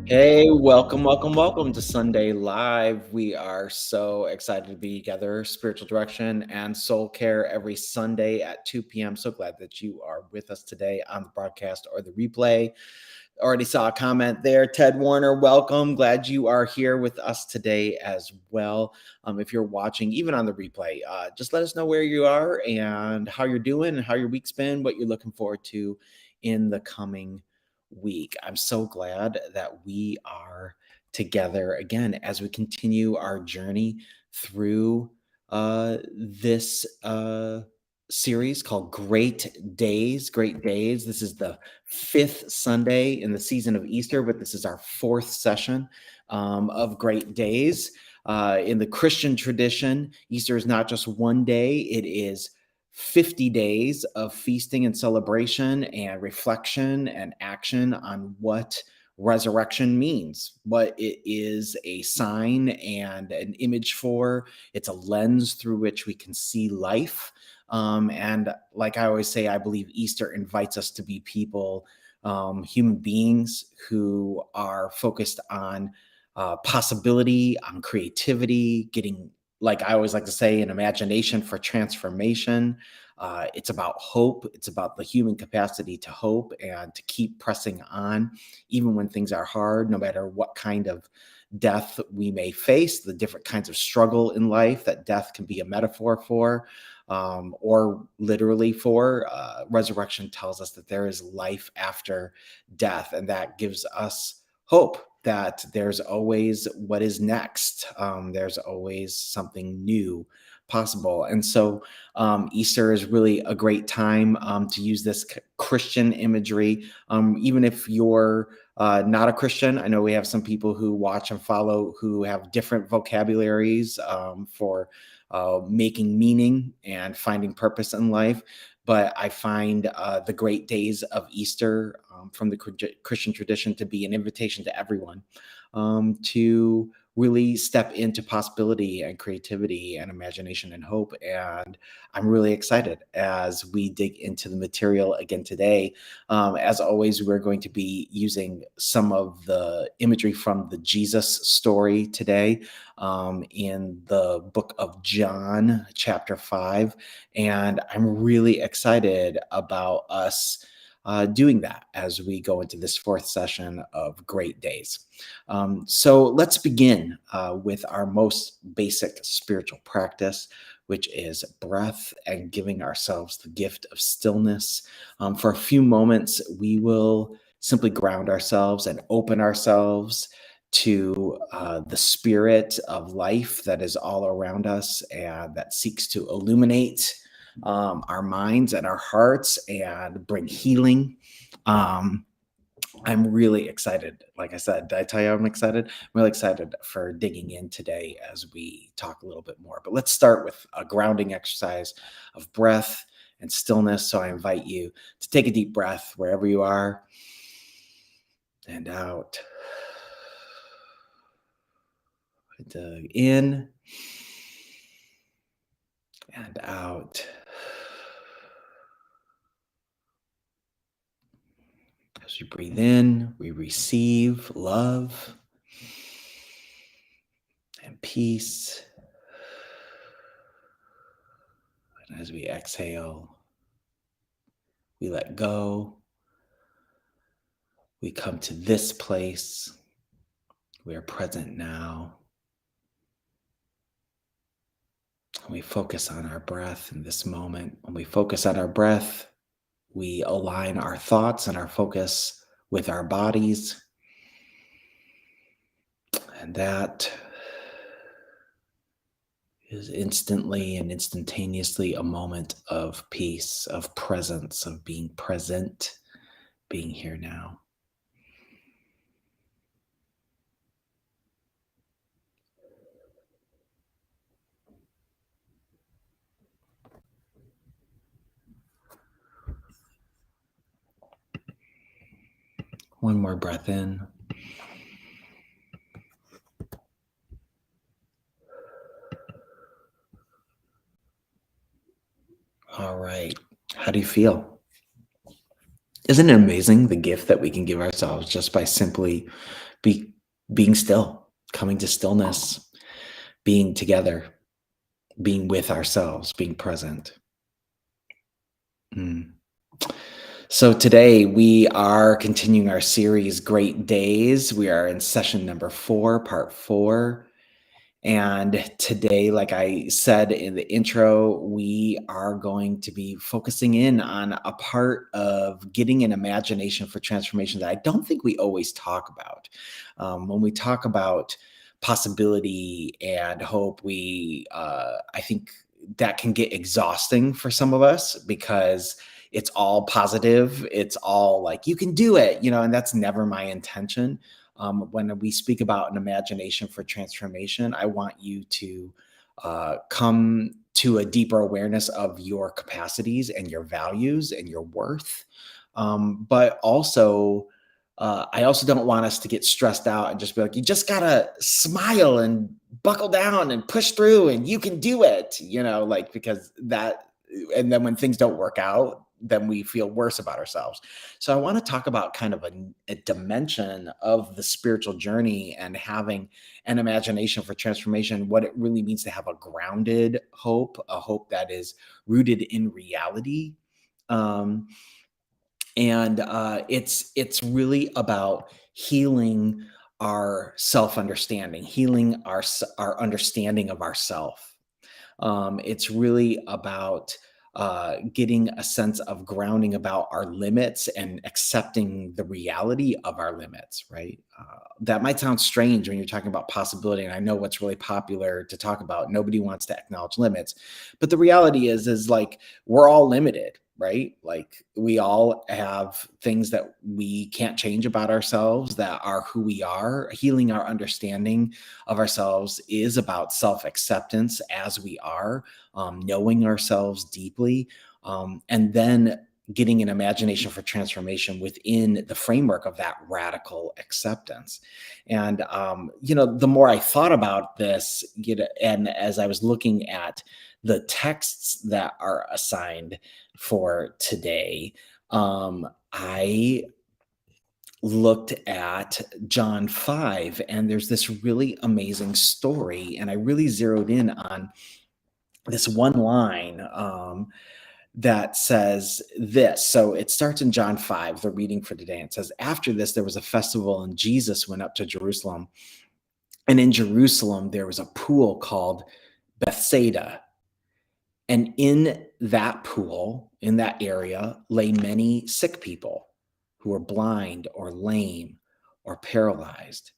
Hey, welcome to Sunday Live. We are so excited to be together. Spiritual direction and soul care every Sunday at 2 p.m. So glad that you are with us today on the broadcast or the replay. Already saw a comment there. Ted Warner, welcome. Glad you are here with us today as well. If you're watching, even on the replay, just let us know where you are and how you're doing and how your week's been, what you're looking forward to in the coming week. I'm so glad that we are together again as we continue our journey through this series called Great Days. Great Days. This is the fifth Sunday in the season of Easter, but this is our fourth session of Great Days. In the Christian tradition, Easter is not just one day, it is 50 days of feasting and celebration and reflection and action on what resurrection means, what it is a sign and an image for. It's a lens through which we can see life. And like I always say, I believe Easter invites us to be people, human beings who are focused on possibility, on creativity, getting, like I always like to say, an imagination for transformation. It's about hope. It's about the human capacity to hope and to keep pressing on, even when things are hard, no matter what kind of death we may face, the different kinds of struggle in life that death can be a metaphor for, or literally for. Resurrection tells us that there is life after death, and that gives us hope that there's always what is next. There's always something new possible. And so Easter is really a great time to use this Christian imagery. Even if you're not a Christian, I know we have some people who watch and follow who have different vocabularies for making meaning and finding purpose in life. But I find the great days of Easter from the Christian tradition to be an invitation to everyone to really step into possibility and creativity and imagination and hope. And I'm really excited as we dig into the material again today. As always, we're going to be using some of the imagery from the Jesus story today in the book of John, chapter 5. And I'm really excited about us doing that as we go into this fourth session of Great Days. So let's begin with our most basic spiritual practice, which is breath and giving ourselves the gift of stillness. For a few moments, we will simply ground ourselves and open ourselves to the spirit of life that is all around us and that seeks to illuminate our minds and our hearts and bring healing. Um, I'm really excited. Like I said, did I tell you I'm excited? I'm really excited for digging in today as we talk a little bit more. But let's start with a grounding exercise of breath and stillness. So I invite you to take a deep breath wherever you are and out. And in and out. As we breathe in, we receive love and peace. And as we exhale, we let go. We come to this place. We are present now. We focus on our breath in this moment. When we focus on our breath, we align our thoughts and our focus with our bodies. And that is instantly and instantaneously a moment of peace, of presence, of being present, being here now. One more breath in. All right. How do you feel? Isn't it amazing the gift that we can give ourselves just by simply be being still, coming to stillness, being together, being with ourselves, being present. Mm. So today we are continuing our series, Great Days. We are in session number 4, part 4. And today, like I said in the intro, we are going to be focusing in on a part of getting an imagination for transformation that I don't think we always talk about. When we talk about possibility and hope, I think that can get exhausting for some of us because it's all positive. It's all like, you can do it, and that's never my intention. When we speak about an imagination for transformation, I want you to come to a deeper awareness of your capacities and your values and your worth. But also, I also don't want us to get stressed out and just be like, you just gotta smile and buckle down and push through and you can do it, like because that, and then when things don't work out, then we feel worse about ourselves. So I want to talk about kind of a dimension of the spiritual journey and having an imagination for transformation, what it really means to have a grounded hope, a hope that is rooted in reality. Um, and it's really about healing our self understanding, healing our understanding of ourself. It's really about getting a sense of grounding about our limits and accepting the reality of our limits, right? That might sound strange when you're talking about possibility. And I know what's really popular to talk about. Nobody wants to acknowledge limits. But the reality is like we're all limited, right? Like we all have things that we can't change about ourselves that are who we are. Healing our understanding of ourselves is about self acceptance as we are, knowing ourselves deeply, and then getting an imagination for transformation within the framework of that radical acceptance. And, the more I thought about this, and as I was looking at the texts that are assigned for today, I looked at John 5, and there's this really amazing story. And I really zeroed in on this one line that says this. So it starts in John 5, the reading for today. It says, after this, there was a festival, and Jesus went up to Jerusalem. And in Jerusalem, there was a pool called Bethsaida. And in that pool, in that area, lay many sick people who were blind or lame or paralyzed.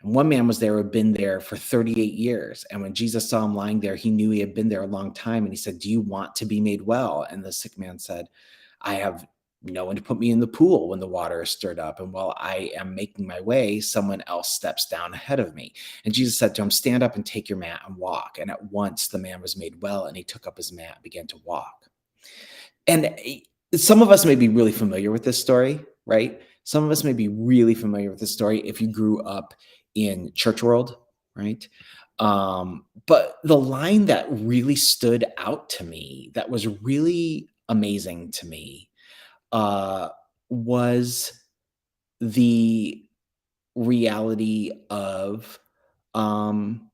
And one man was there who had been there for 38 years. And when Jesus saw him lying there, he knew he had been there a long time. And he said, do you want to be made well? And the sick man said, I have no one to put me in the pool when the water is stirred up. And while I am making my way, someone else steps down ahead of me. And Jesus said to him, stand up and take your mat and walk. And at once the man was made well, and he took up his mat and began to walk. And some of us may be really familiar with this story, right? Some of us may be really familiar with this story if you grew up in church world, right? But the line that really stood out to me, that was really amazing to me, uh, was the reality of um,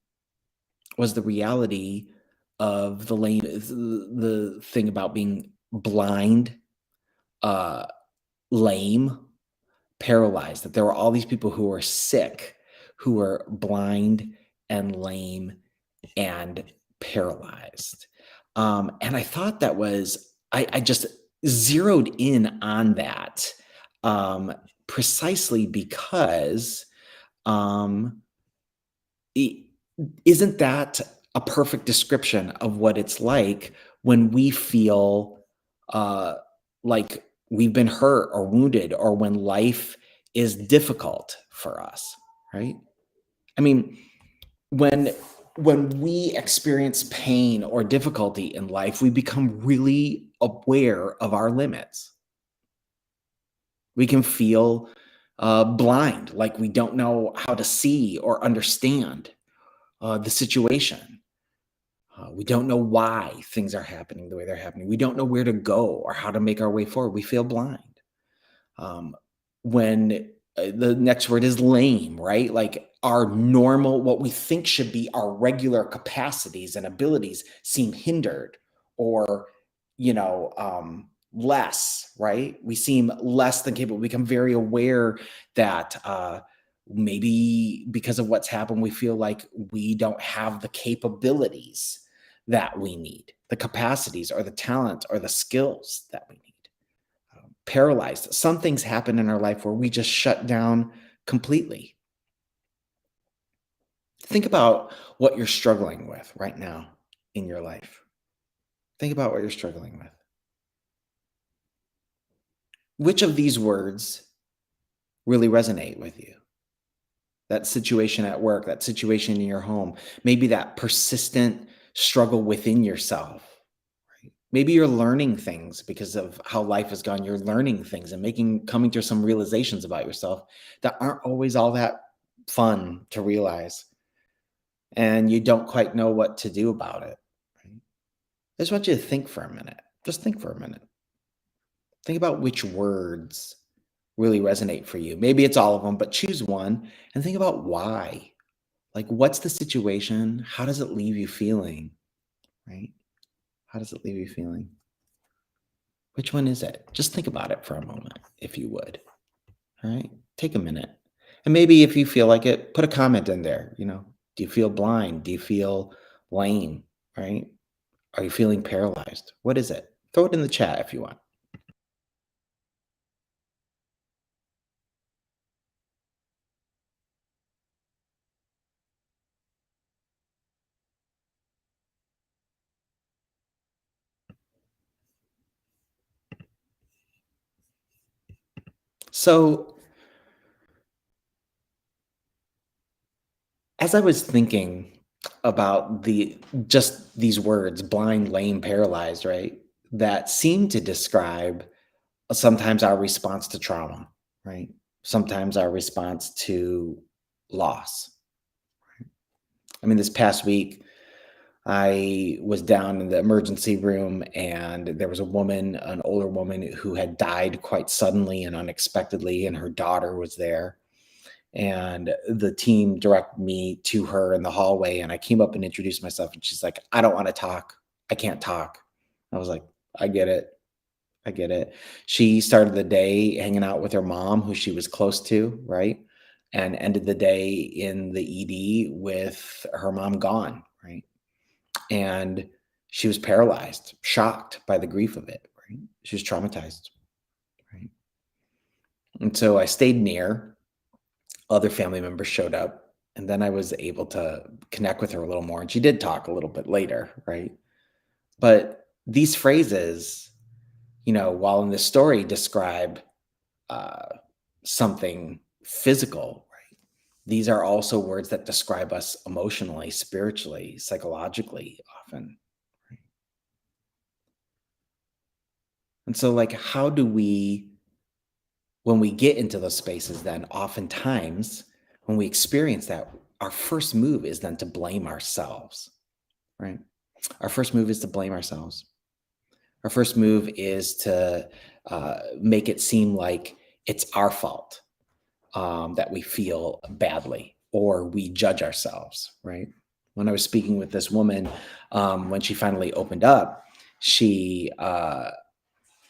was the reality of the thing about being blind, uh, lame, paralyzed. That there were all these people who were sick, who were blind and lame and paralyzed. And I thought that was, I just zeroed in on that, um, precisely because um, i- isn't that a perfect description of what it's like when we feel uh, like we've been hurt or wounded, or when life is difficult for us, right? I mean, when we experience pain or difficulty in life, we become really aware of our limits. We can feel blind, like we don't know how to see or understand the situation. We don't know why things are happening the way they're happening. We don't know where to go or how to make our way forward. We feel blind. Um, when the next word is lame, right? Like our normal, what we think should be our regular capacities and abilities seem hindered or, less, right? We seem less than capable. We become very aware that maybe because of what's happened, we feel like we don't have the capabilities that we need, the capacities or the talent or the skills that we need. Paralyzed. Some things happen in our life where we just shut down completely. Think about what you're struggling with right now in your life. Think about what you're struggling with. Which of these words really resonate with you? That situation at work, that situation in your home, maybe that persistent struggle within yourself. Right? Maybe you're learning things because of how life has gone. You're learning things and coming to some realizations about yourself that aren't always all that fun to realize. And you don't quite know what to do about it. Right? I just want you to think for a minute. Just think for a minute. Think about which words really resonate for you. Maybe it's all of them, but choose one and think about why. Like, what's the situation? How does it leave you feeling? Right? How does it leave you feeling? Which one is it? Just think about it for a moment, if you would. All right. Take a minute. And maybe if you feel like it, put a comment in there. Do you feel blind? Do you feel lame? Right? Are you feeling paralyzed? What is it? Throw it in the chat if you want. So, as I was thinking about these words, blind, lame, paralyzed, right? That seem to describe sometimes our response to trauma, right? Sometimes our response to loss. I mean, this past week, I was down in the emergency room and there was a woman, an older woman, who had died quite suddenly and unexpectedly, and her daughter was there. And the team directed me to her in the hallway, and I came up and introduced myself, and she's like, "I don't want to talk. I can't talk." I was like, "I get it. I get it." She started the day hanging out with her mom, who she was close to, right? And ended the day in the ED with her mom gone, right? And she was paralyzed, shocked by the grief of it, right? She was traumatized, right? And so I stayed near. Other family members showed up, and then I was able to connect with her a little more, and she did talk a little bit later, right? But these phrases, while in this story describe uh, something physical, right? These are also words that describe us emotionally, spiritually, psychologically, often. Right? And so, like, how do we, when we get into those spaces, then oftentimes when we experience that, our first move is then to blame ourselves, right? Our first move is to blame ourselves. Our first move is to make it seem like it's our fault, that we feel badly or we judge ourselves, right? When I was speaking with this woman, when she finally opened up, she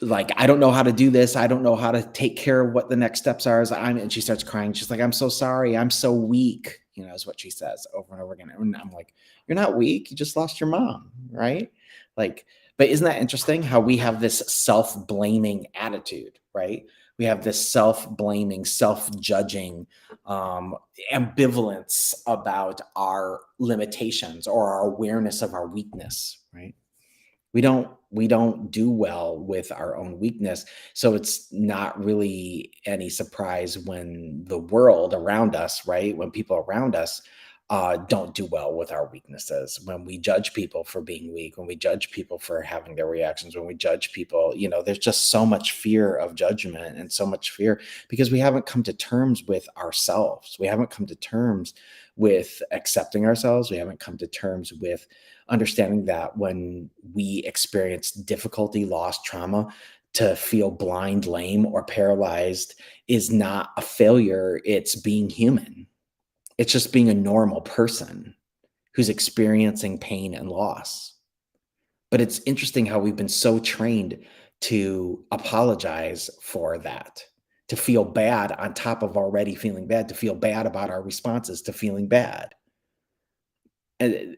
like, "I don't know how to do this. I don't know how to take care of what the next steps are." And she starts crying. She's like, "I'm so sorry. I'm so weak," is what she says over and over again. And I'm like, "You're not weak. You just lost your mom, right?" Like, but isn't that interesting how we have this self-blaming attitude, right? We have this self-blaming, self-judging, um, ambivalence about our limitations or our awareness of our weakness, right? We don't do well with our own weakness, so it's not really any surprise when the world around us, right, when people around us don't do well with our weaknesses, when we judge people for being weak, when we judge people for having their reactions, when we judge people, there's just so much fear of judgment and so much fear because we haven't come to terms with ourselves. We haven't come to terms with accepting ourselves. We haven't come to terms with understanding that when we experience difficulty, loss, trauma, to feel blind, lame, or paralyzed is not a failure. It's being human. It's just being a normal person who's experiencing pain and loss. But it's interesting how we've been so trained to apologize for that, to feel bad on top of already feeling bad, to feel bad about our responses to feeling bad. And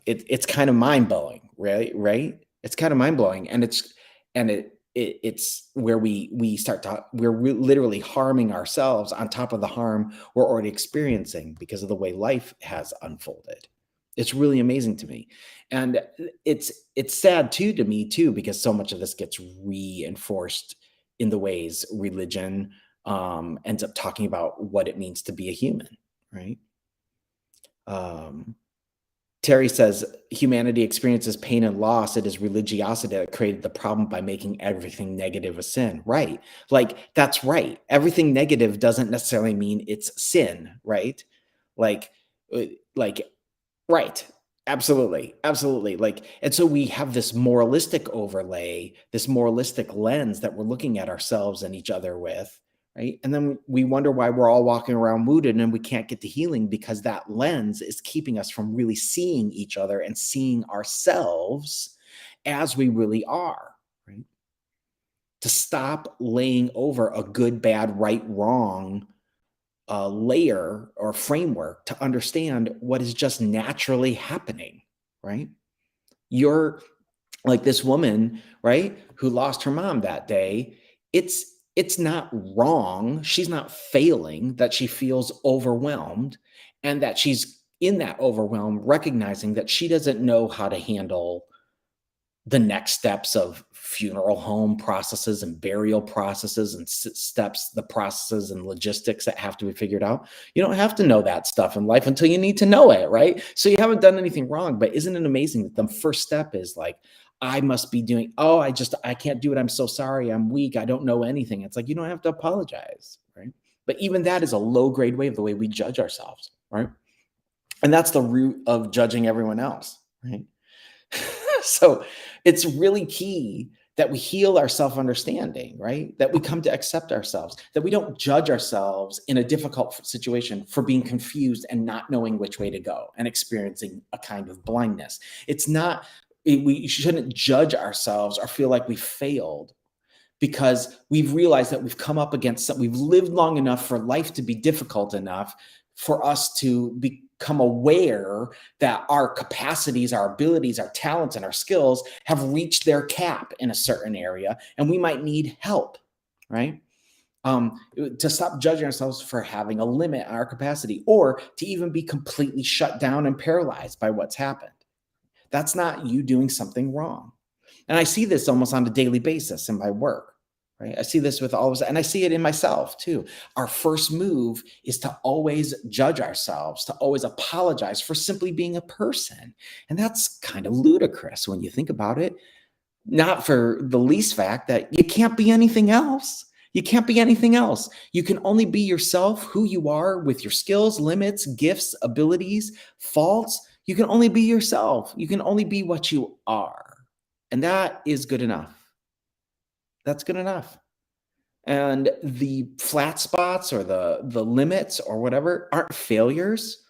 it's kind of mind blowing, right? It's kind of mind blowing, and it's where we start to literally harming ourselves on top of the harm we're already experiencing because of the way life has unfolded. It's really amazing to me, and it's sad too to me too because so much of this gets reinforced in the ways religion ends up talking about what it means to be a human, right? Um, Terry says humanity experiences pain and loss. It is religiosity that created the problem by making everything negative a sin. Right. Like, that's right. Everything negative doesn't necessarily mean it's sin. Right. Like, uh, like Right. Absolutely. Absolutely. Like, and so we have this moralistic overlay, this moralistic lens that we're looking at ourselves and each other with, right? And then we wonder why we're all walking around wounded and we can't get to healing because that lens is keeping us from really seeing each other and seeing ourselves as we really are, right? To stop laying over a good, bad, right, wrong layer or framework to understand what is just naturally happening, right? You're like this woman, right, who lost her mom that day. It's not wrong. She's not failing that she feels overwhelmed and that she's in that overwhelm, recognizing that she doesn't know how to handle the next steps of funeral home processes and burial processes and steps, the processes and logistics that have to be figured out. You don't have to know that stuff in life until you need to know it, right? So you haven't done anything wrong, but isn't it amazing that the first step is like, I must be doing, oh, I can't do it. I'm so sorry. I'm weak. I don't know anything. It's like, you don't have to apologize, right? But even that is a low grade way of the way we judge ourselves, right? And that's the root of judging everyone else, right? So it's really key that we heal our self understanding, right? That we come to accept ourselves, that we don't judge ourselves in a difficult situation for being confused and not knowing which way to go and experiencing a kind of blindness. It's not, we shouldn't judge ourselves or feel like we failed because we've realized that we've come up against something. We've lived long enough for life to be difficult enough for us to become aware that our capacities, our abilities, our talents, and our skills have reached their cap in a certain area, and we might need help, right? To stop judging ourselves for having a limit on our capacity or to even be completely shut down and paralyzed by what's happened. That's not you doing something wrong. And I see this almost on a daily basis in my work, right? I see this with all of us, and I see it in myself too. Our first move is to always judge ourselves, to always apologize for simply being a person. And that's kind of ludicrous when you think about it, not for the least fact that you can't be anything else. You can't be anything else. You can only be yourself, who you are, with your skills, limits, gifts, abilities, faults. You can only be yourself. You can only be what you are. And that is good enough. That's good enough. And the flat spots or the limits or whatever aren't failures.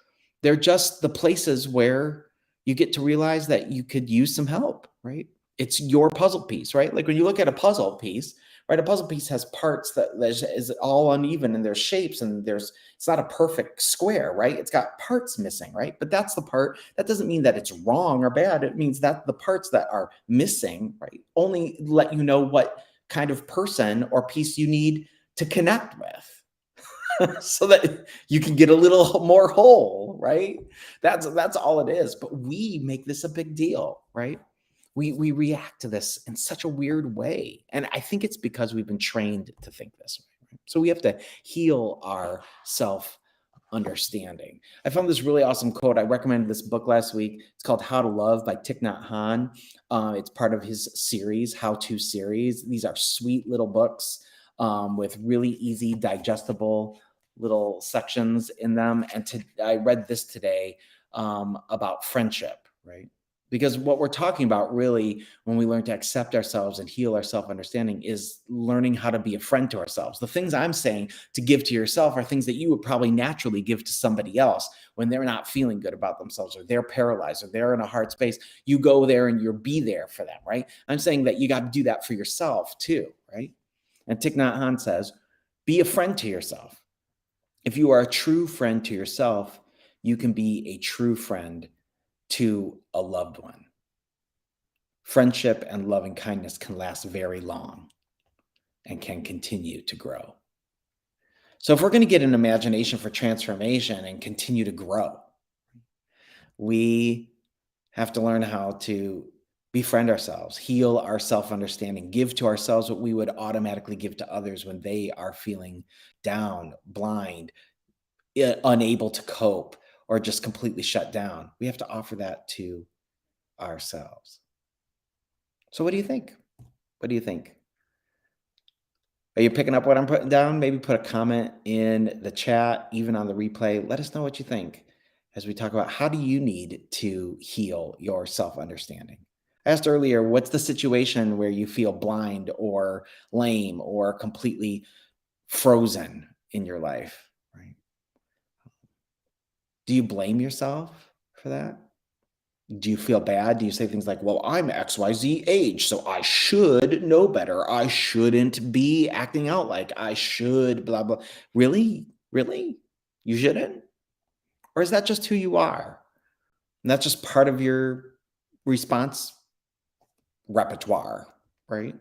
They're just the places where you get to realize that you could use some help, right? It's your puzzle piece, right? Like when you look at a puzzle piece, right? A puzzle piece has parts that is all uneven and there's shapes and it's not a perfect square, right? It's got parts missing, right? But that's the part. That doesn't mean that it's wrong or bad. It means that the parts that are missing, right, only let you know what kind of person or piece you need to connect with so that you can get a little more whole, right? That's all it is. But we make this a big deal, right? We react to this in such a weird way. And I think it's because we've been trained to think this way. Right? So we have to heal our self understanding. I found this really awesome quote. I recommended this book last week. It's called How to Love by Thich Nhat Hanh. It's part of his series, How To series. These are sweet little books with really easy, digestible little sections in them. And I read this today about friendship, right? Because what we're talking about really, when we learn to accept ourselves and heal our self understanding, is learning how to be a friend to ourselves. The things I'm saying to give to yourself are things that you would probably naturally give to somebody else when they're not feeling good about themselves, or they're paralyzed, or they're in a hard space. You go there and you'll be there for them, right? I'm saying that you got to do that for yourself too, right? And Thich Nhat Hanh says, be a friend to yourself. If you are a true friend to yourself, you can be a true friend to a loved one. Friendship and loving kindness can last very long and can continue to grow. So, if we're going to get an imagination for transformation and continue to grow, we have to learn how to befriend ourselves, heal our self understanding, give to ourselves what we would automatically give to others when they are feeling down, blind, unable to cope, or just completely shut down. We have to offer that to ourselves. So, what do you think? What do you think? Are you picking up what I'm putting down? Maybe put a comment in the chat, even on the replay. Let us know what you think as we talk about how do you need to heal your self-understanding. I asked earlier, what's the situation where you feel blind or lame or completely frozen in your life, right? Do you blame yourself for that? Do you feel bad? Do you say things like, well, I'm XYZ age, so I should know better. I shouldn't be acting out like I should, blah, blah. Really? Really? You shouldn't? Or is that just who you are? And that's just part of your response repertoire, right?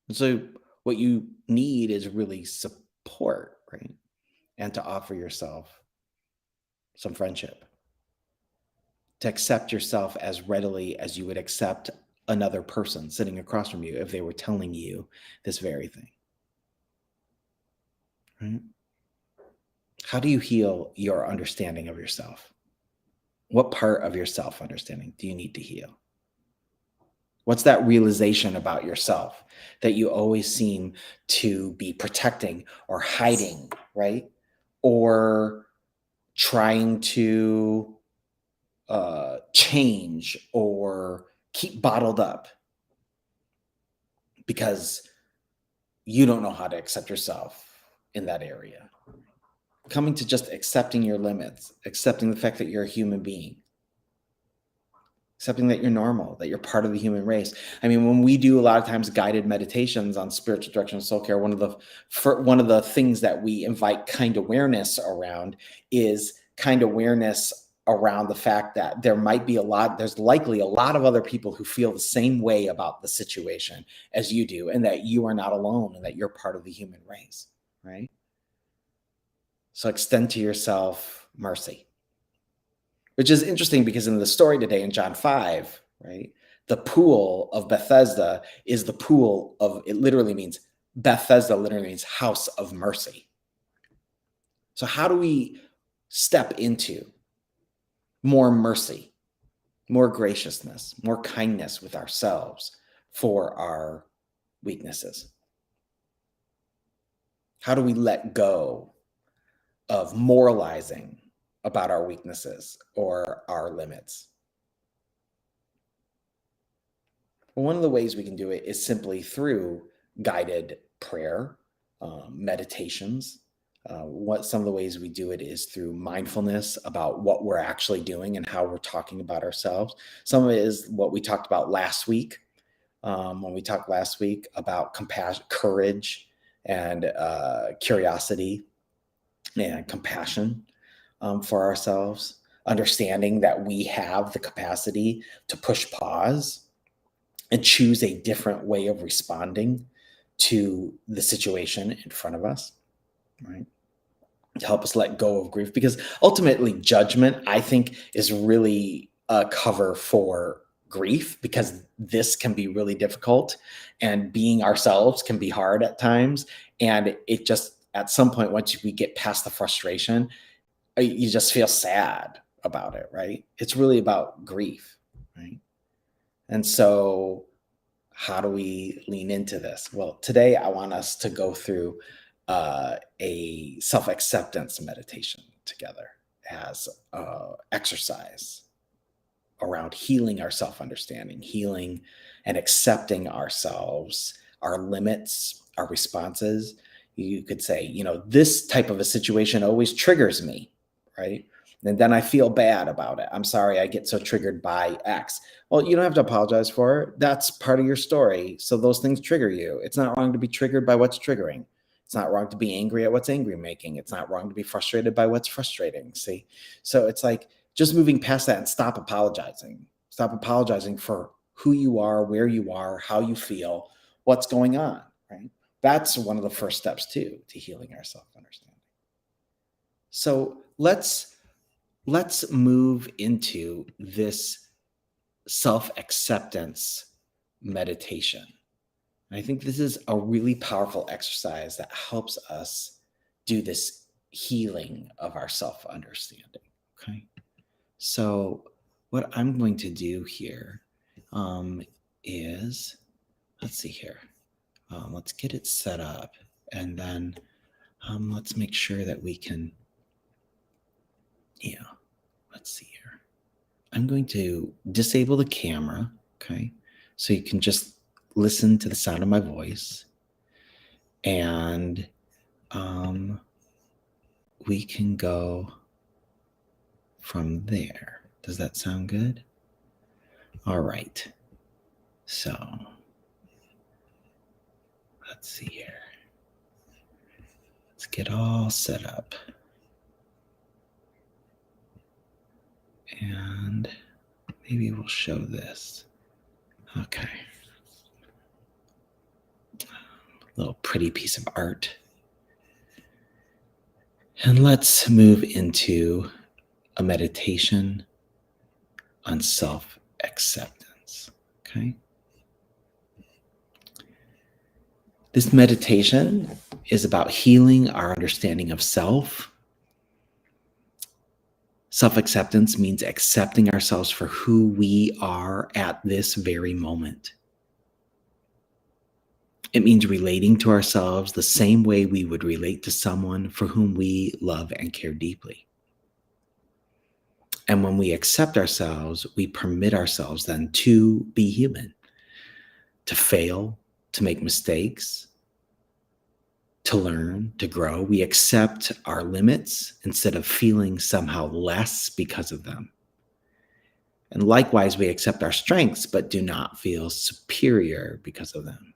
And so what you need is really support, right? And to offer yourself some friendship, to accept yourself as readily as you would accept another person sitting across from you if they were telling you this very thing. Right? How do you heal your understanding of yourself? What part of your self understanding do you need to heal? What's that realization about yourself that you always seem to be protecting or hiding, right? Or trying to change or keep bottled up because you don't know how to accept yourself in that area. Coming to just accepting your limits, accepting the fact that you're a human being, accepting that you're normal, that you're part of the human race. I mean, when we do a lot of times guided meditations on spiritual direction and soul care, one of the things that we invite kind awareness around is kind awareness around the fact that there's likely a lot of other people who feel the same way about the situation as you do, and that you are not alone and that you're part of the human race, right? So extend to yourself mercy, which is interesting because in the story today in John 5, right, the pool of Bethesda is the pool of, it literally means, Bethesda literally means house of mercy. So how do we step into more mercy, more graciousness, more kindness with ourselves for our weaknesses? How do we let go of moralizing about our weaknesses or our limits? Well, one of the ways we can do it is simply through guided prayer, meditations. What some of the ways we do it is through mindfulness about what we're actually doing and how we're talking about ourselves. Some of it is what we talked about last week, when we talked last week about compassion, courage, and curiosity and compassion for ourselves, understanding that we have the capacity to push pause and choose a different way of responding to the situation in front of us, right? To help us let go of grief. Because ultimately, judgment, I think, is really a cover for grief, because this can be really difficult and being ourselves can be hard at times. And it just, at some point, once we get past the frustration, you just feel sad about it, right? It's really about grief, right? And so, how do we lean into this? Well, today I want us to go through a self-acceptance meditation together as exercise. around healing our self understanding, healing and accepting ourselves, our limits, our responses. You could say, this type of a situation always triggers me, right? And then I feel bad about it. I'm sorry I get so triggered by X. Well, you don't have to apologize for it. That's part of your story. So those things trigger you. It's not wrong to be triggered by what's triggering. It's not wrong to be angry at what's angry making. It's not wrong to be frustrated by what's frustrating. See? So it's like just moving past that and stop apologizing. Stop apologizing for who you are, where you are, how you feel, what's going on, right? That's one of the first steps too to healing our self-understanding. So let's move into this self-acceptance meditation. And I think this is a really powerful exercise that helps us do this healing of our self-understanding. Okay. So, what I'm going to do here is, let's see here. Let's get it set up, and then let's make sure that we can, yeah, let's see here. I'm going to disable the camera, okay? So you can just listen to the sound of my voice, and we can go from there. Does that sound good? All right. So let's see here. Let's get all set up. And maybe we'll show this. Okay. Little pretty piece of art. And let's move into a meditation on self-acceptance. Okay. This meditation is about healing our understanding of self. Self-acceptance means accepting ourselves for who we are at this very moment. It means relating to ourselves the same way we would relate to someone for whom we love and care deeply. And when we accept ourselves, we permit ourselves then to be human, to fail, to make mistakes, to learn, to grow. We accept our limits instead of feeling somehow less because of them. And likewise, we accept our strengths, but do not feel superior because of them.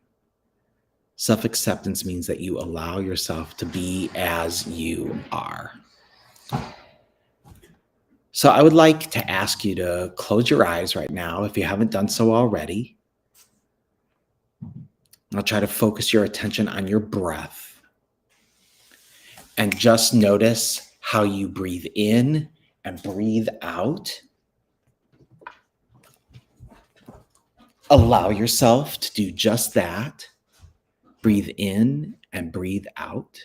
Self-acceptance means that you allow yourself to be as you are. So I would like to ask you to close your eyes right now if you haven't done so already. I'll try to focus your attention on your breath and just notice how you breathe in and breathe out. Allow yourself to do just that. Breathe in and breathe out.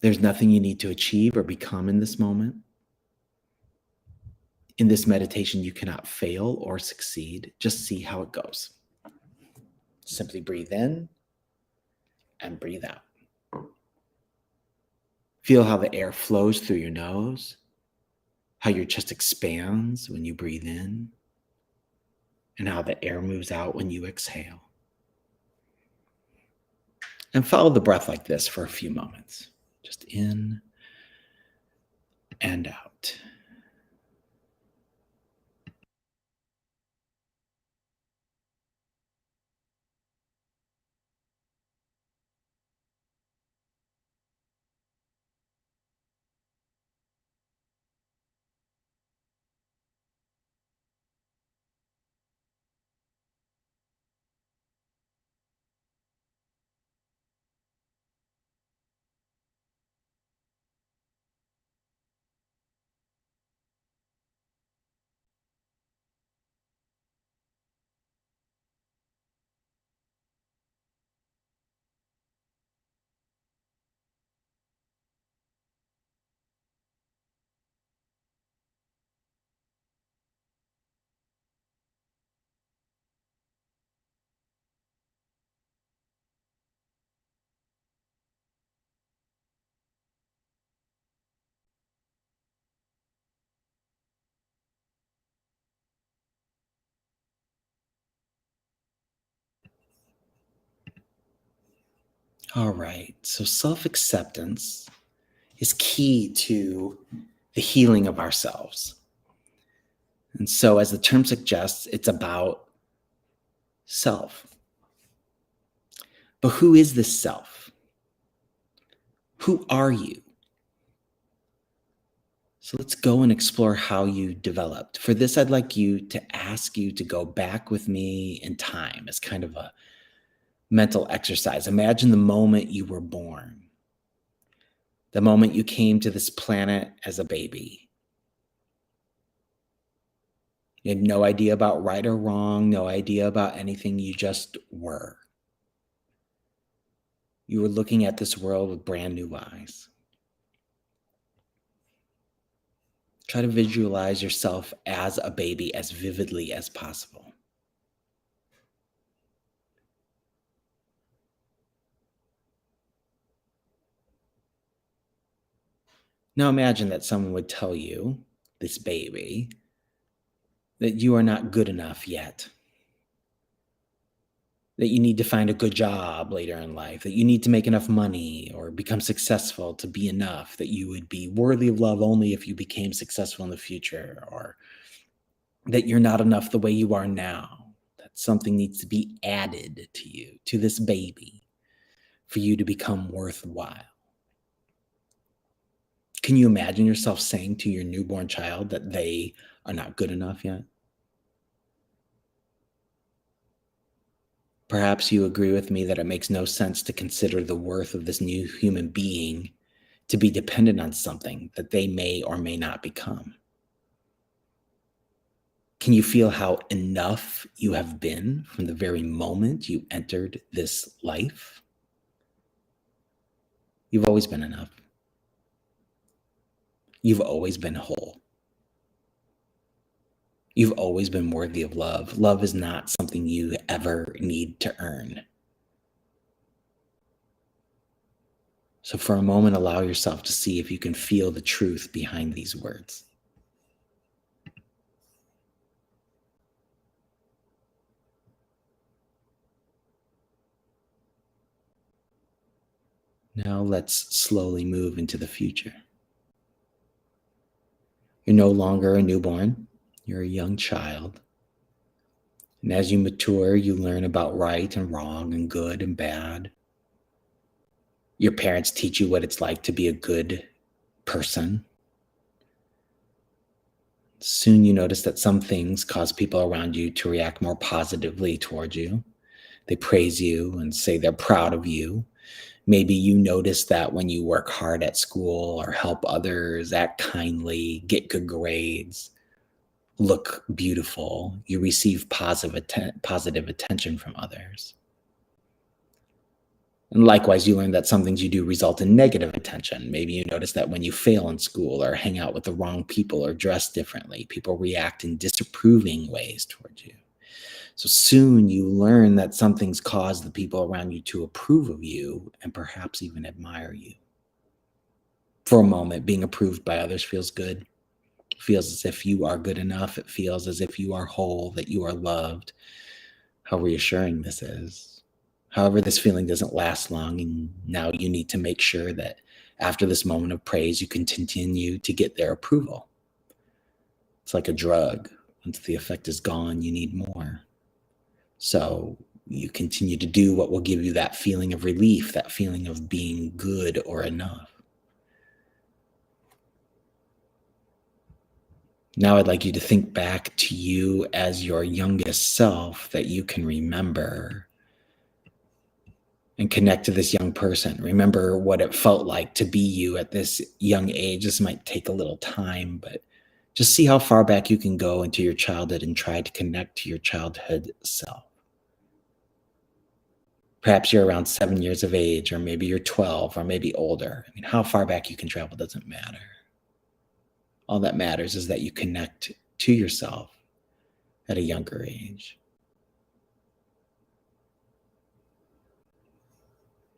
There's nothing you need to achieve or become in this moment. In this meditation, you cannot fail or succeed. Just see how it goes. Simply breathe in and breathe out. Feel how the air flows through your nose, how your chest expands when you breathe in, and how the air moves out when you exhale. And follow the breath like this for a few moments. Just in and out. All right. So self acceptance is key to the healing of ourselves. And so, as the term suggests, it's about self. But who is this self? Who are you? So let's go and explore how you developed. For this, I'd like you to ask you to go back with me in time as kind of a mental exercise. Imagine the moment you were born, the moment you came to this planet as a baby. You had no idea about right or wrong, no idea about anything. You just were. You were looking at this world with brand new eyes. Try to visualize yourself as a baby as vividly as possible. Now imagine that someone would tell you, this baby, that you are not good enough yet, that you need to find a good job later in life, that you need to make enough money or become successful to be enough, that you would be worthy of love only if you became successful in the future, or that you're not enough the way you are now, that something needs to be added to you, to this baby, for you to become worthwhile. Can you imagine yourself saying to your newborn child that they are not good enough yet? Perhaps you agree with me that it makes no sense to consider the worth of this new human being to be dependent on something that they may or may not become. Can you feel how enough you have been from the very moment you entered this life? You've always been enough. You've always been whole. You've always been worthy of love. Love is not something you ever need to earn. So, for a moment, allow yourself to see if you can feel the truth behind these words. Now, let's slowly move into the future. You're no longer a newborn, you're a young child. And as you mature, you learn about right and wrong and good and bad. Your parents teach you what it's like to be a good person. Soon you notice that some things cause people around you to react more positively towards you. They praise you and say they're proud of you. Maybe you notice that when you work hard at school or help others, act kindly, get good grades, look beautiful, you receive positive attention from others. And likewise, you learn that some things you do result in negative attention. Maybe you notice that when you fail in school or hang out with the wrong people or dress differently, people react in disapproving ways towards you. So soon you learn that some things cause the people around you to approve of you and perhaps even admire you. For a moment, being approved by others feels good. It feels as if you are good enough. It feels as if you are whole, that you are loved. How reassuring this is. However, this feeling doesn't last long, and now you need to make sure that after this moment of praise, you can continue to get their approval. It's like a drug. Once the effect is gone, you need more. So you continue to do what will give you that feeling of relief, that feeling of being good or enough. Now I'd like you to think back to you as your youngest self that you can remember and connect to this young person. Remember what it felt like to be you at this young age. This might take a little time, but just see how far back you can go into your childhood and try to connect to your childhood self. Perhaps you're around 7 years of age, or maybe you're 12, or maybe older. I mean, how far back you can travel doesn't matter. All that matters is that you connect to yourself at a younger age.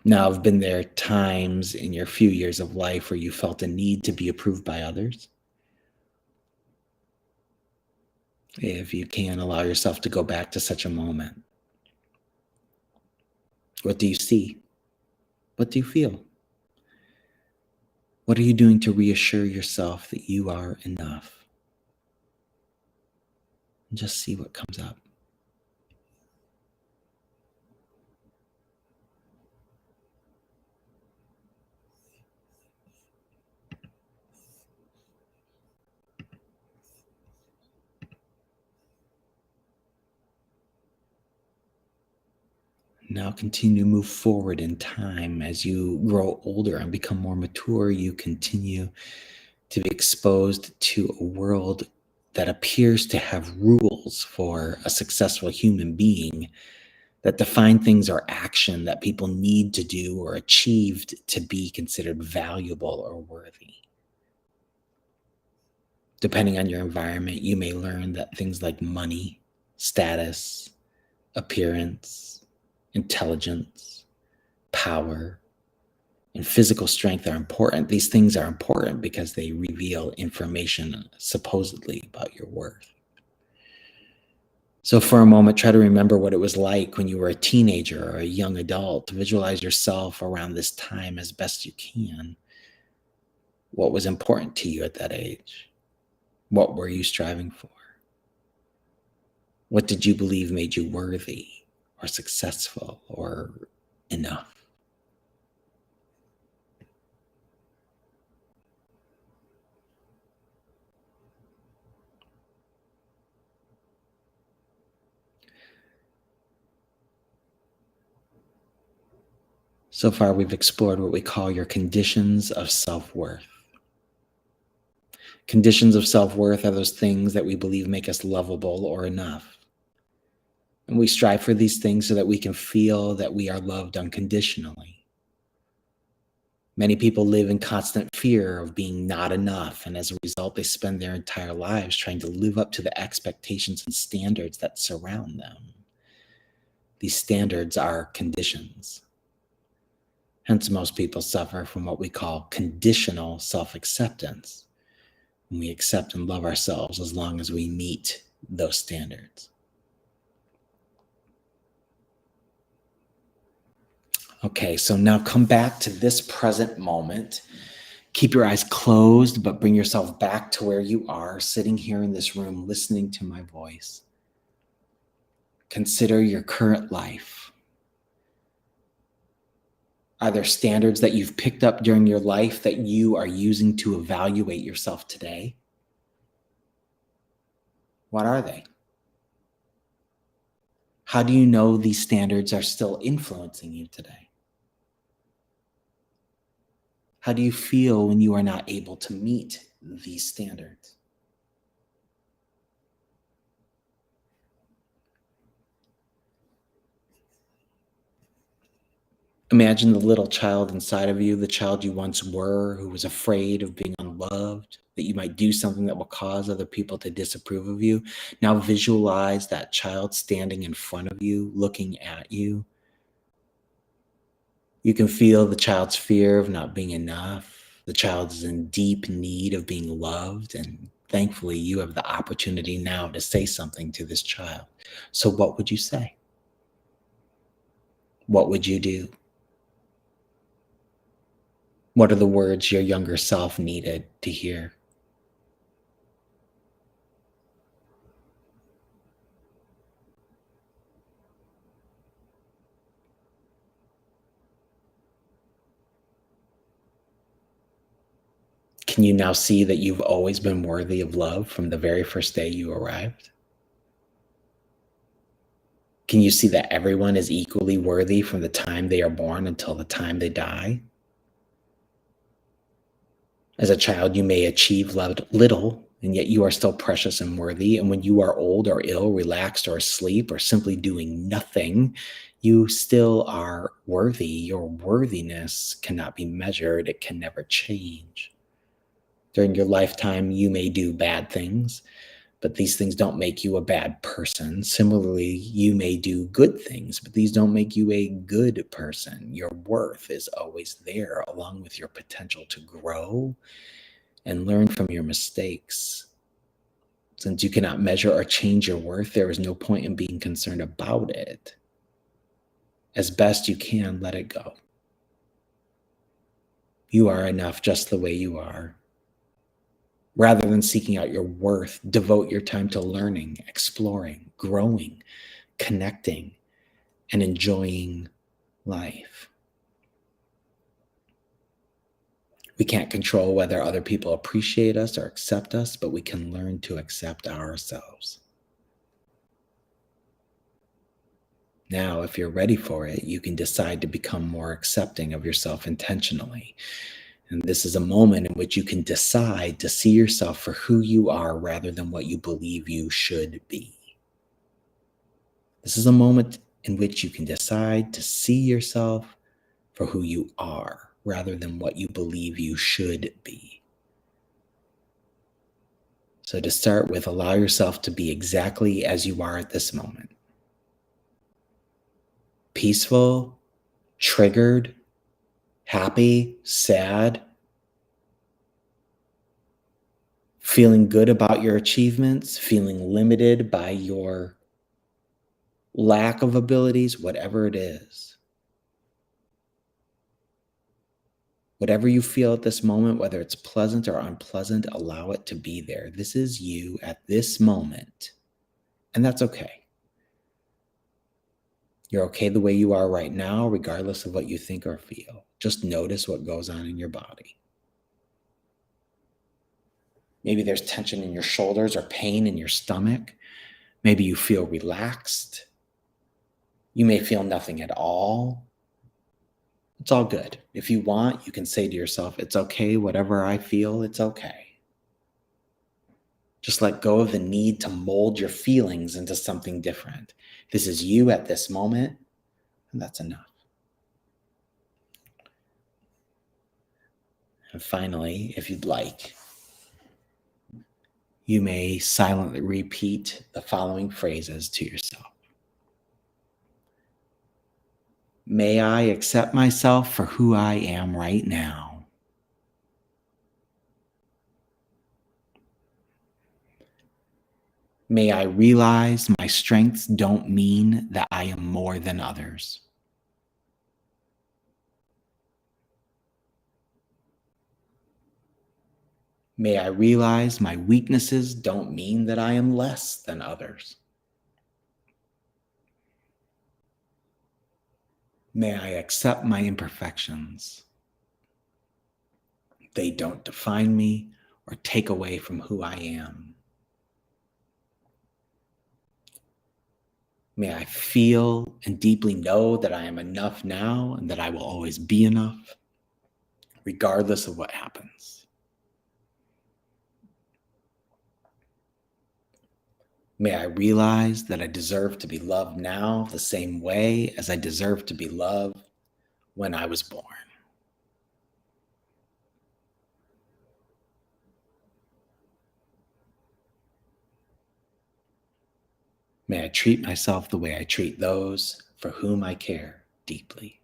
Now, have been there times in your few years of life where you felt a need to be approved by others? If you can, allow yourself to go back to such a moment. What do you see? What do you feel? What are you doing to reassure yourself that you are enough? And just see what comes up. Now continue to move forward in time. As you grow older and become more mature, you continue to be exposed to a world that appears to have rules for a successful human being that define things or action that people need to do or achieved to be considered valuable or worthy. Depending on your environment, you may learn that things like money, status, appearance, intelligence, power, and physical strength are important. These things are important because they reveal information supposedly about your worth. So for a moment, try to remember what it was like when you were a teenager or a young adult. Visualize yourself around this time as best you can. What was important to you at that age? What were you striving for? What did you believe made you worthy or successful or enough? So far, we've explored what we call your conditions of self-worth. Conditions of self-worth are those things that we believe make us lovable or enough. And we strive for these things so that we can feel that we are loved unconditionally. Many people live in constant fear of being not enough, and as a result, they spend their entire lives trying to live up to the expectations and standards that surround them. These standards are conditions. Hence, most people suffer from what we call conditional self-acceptance. And we accept and love ourselves as long as we meet those standards. Okay, so now come back to this present moment. Keep your eyes closed, but bring yourself back to where you are, sitting here in this room, listening to my voice. Consider your current life. Are there standards that you've picked up during your life that you are using to evaluate yourself today? What are they? How do you know these standards are still influencing you today? How do you feel when you are not able to meet these standards? Imagine the little child inside of you, the child you once were, who was afraid of being unloved, that you might do something that will cause other people to disapprove of you. Now visualize that child standing in front of you, looking at you. You can feel the child's fear of not being enough. The child is in deep need of being loved, and thankfully you have the opportunity now to say something to this child. So what would you say? What would you do? What are the words your younger self needed to hear? Can you now see that you've always been worthy of love from the very first day you arrived? Can you see that everyone is equally worthy from the time they are born until the time they die? As a child, you may achieve little, and yet you are still precious and worthy. And when you are old or ill, relaxed or asleep, or simply doing nothing, you still are worthy. Your worthiness cannot be measured. It can never change. During your lifetime, you may do bad things, but these things don't make you a bad person. Similarly, you may do good things, but these don't make you a good person. Your worth is always there, along with your potential to grow and learn from your mistakes. Since you cannot measure or change your worth, there is no point in being concerned about it. As best you can, let it go. You are enough just the way you are. Rather than seeking out your worth, devote your time to learning, exploring, growing, connecting, and enjoying life. We can't control whether other people appreciate us or accept us, but we can learn to accept ourselves. Now, if you're ready for it, you can decide to become more accepting of yourself intentionally. And this is a moment in which you can decide to see yourself for who you are rather than what you believe you should be. This is a moment in which you can decide to see yourself for who you are rather than what you believe you should be. So to start with, allow yourself to be exactly as you are at this moment. Peaceful, triggered, happy, sad, feeling good about your achievements, feeling limited by your lack of abilities, whatever it is. Whatever you feel at this moment, whether it's pleasant or unpleasant, allow it to be there. This is you at this moment, and that's okay. You're okay the way you are right now, regardless of what you think or feel. Just notice what goes on in your body. Maybe there's tension in your shoulders or pain in your stomach. Maybe you feel relaxed. You may feel nothing at all. It's all good. If you want, you can say to yourself, it's okay, whatever I feel, it's okay. Just let go of the need to mold your feelings into something different. This is you at this moment, and that's enough. And finally, if you'd like, you may silently repeat the following phrases to yourself. May I accept myself for who I am right now. May I realize my strengths don't mean that I am more than others. May I realize my weaknesses don't mean that I am less than others. May I accept my imperfections. They don't define me or take away from who I am. May I feel and deeply know that I am enough now and that I will always be enough, regardless of what happens. May I realize that I deserve to be loved now the same way as I deserve to be loved when I was born. May I treat myself the way I treat those for whom I care deeply.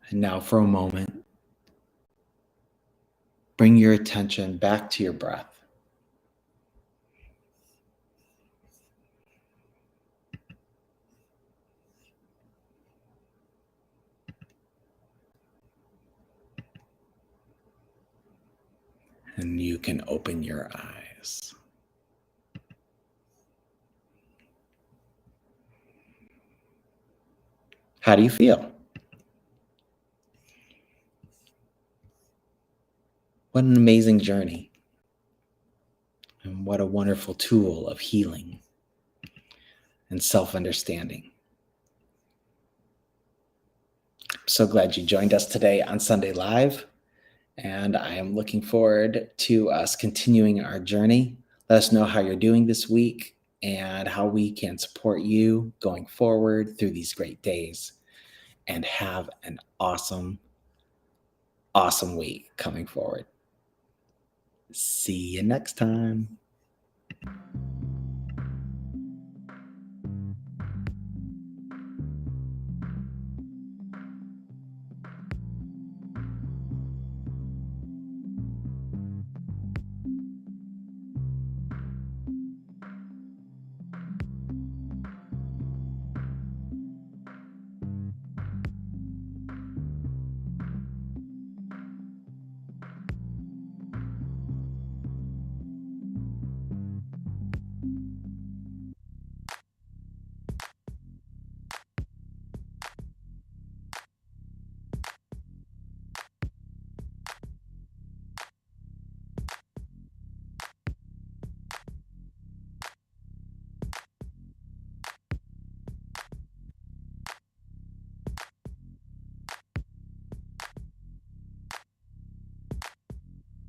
And now for a moment, bring your attention back to your breath. And you can open your eyes. How do you feel? What an amazing journey. And what a wonderful tool of healing and self-understanding. I'm so glad you joined us today on Sunday Live. And I am looking forward to us continuing our journey. Let us know how you're doing this week and how we can support you going forward through these great days. And have an awesome, awesome week coming forward. See you next time.